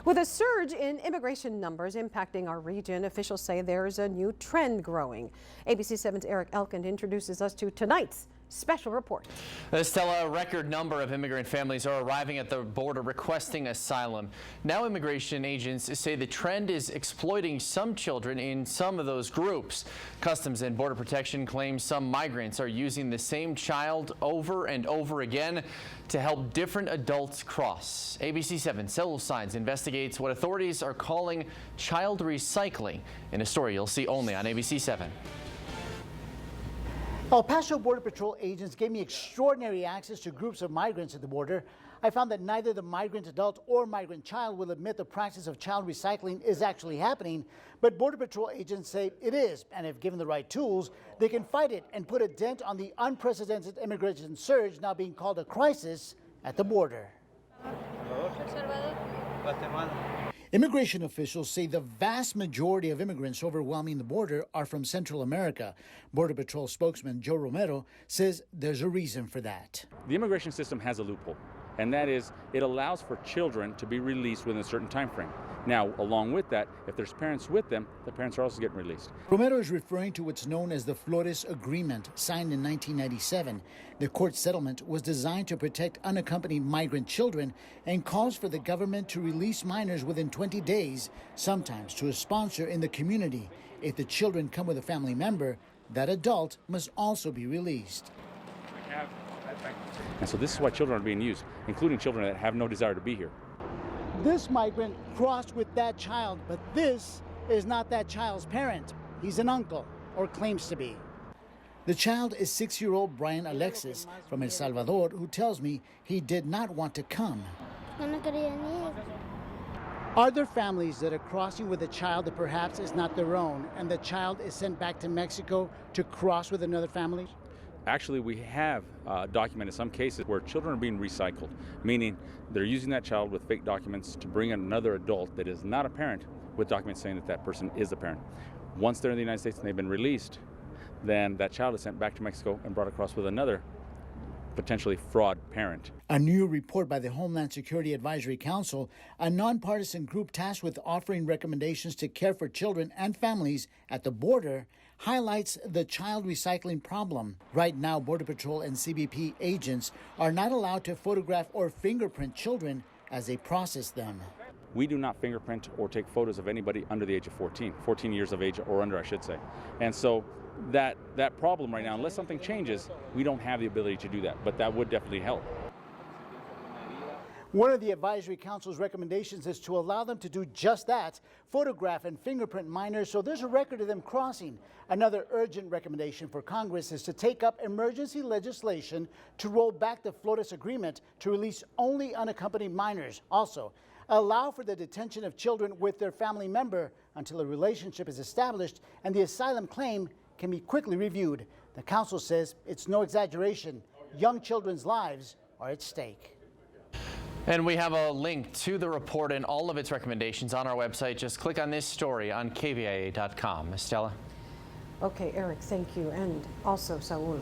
With a surge in immigration numbers impacting our region, officials say there's a new trend growing. ABC 7's Eric Elkind introduces us to tonight's special report. Estella, a record number of immigrant families are arriving at the border requesting asylum. Now immigration agents say the trend is exploiting some children in some of those groups. Customs and Border Protection claims some migrants are using the same child over and over again to help different adults cross. ABC 7 Cell Signs investigates what authorities are calling child recycling in a story you'll see only on ABC 7. El Paso Border Patrol agents gave me extraordinary access to groups of migrants at the border. I found that neither the migrant adult or migrant child will admit the practice of child recycling is actually happening, but Border Patrol agents say it is, and if given the right tools, they can fight it and put a dent on the unprecedented immigration surge now being called a crisis at the border. Immigration officials say the vast majority of immigrants overwhelming the border are from Central America. Border Patrol spokesman Joe Romero says there's a reason for that. The immigration system has a loophole, and that is it allows for children to be released within a certain time frame. Now, along with that, if there's parents with them, the parents are also getting released. Romero is referring to what's known as the Flores Agreement, signed in 1997. The court settlement was designed to protect unaccompanied migrant children and calls for the government to release minors within 20 days, sometimes to a sponsor in the community. If the children come with a family member, that adult must also be released. And so this is why children are being used, including children that have no desire to be here. This migrant crossed with that child, but this is not that child's parent. He's an uncle, or claims to be. The child is 6-year-old Brian Alexis from El Salvador, who tells me he did not want to come. Are there families that are crossing with a child that perhaps is not their own, and the child is sent back to Mexico to cross with another family? Actually, we have documented some cases where children are being recycled, meaning they're using that child with fake documents to bring in another adult that is not a parent with documents saying that that person is a parent. Once they're in the United States and they've been released, then that child is sent back to Mexico and brought across with another potentially fraud parent. A new report by the Homeland Security Advisory Council, a nonpartisan group tasked with offering recommendations to care for children and families at the border, highlights the child recycling problem. Right now, Border Patrol and CBP agents are not allowed to photograph or fingerprint children as they process them. We do not fingerprint or take photos of anybody under the age of 14 years of age or under, I should say. And so that problem right now, unless something changes, we don't have the ability to do that, but that would definitely help. One of the Advisory Council's recommendations is to allow them to do just that, photograph and fingerprint minors so there's a record of them crossing. Another urgent recommendation for Congress is to take up emergency legislation to roll back the Flores Agreement to release only unaccompanied minors. Also, allow for the detention of children with their family member until a relationship is established and the asylum claim can be quickly reviewed. The council says it's no exaggeration. Young children's lives are at stake. And we have a link to the report and all of its recommendations on our website. Just click on this story on kvia.com. Estella. Okay, Eric, thank you. And also, Saul.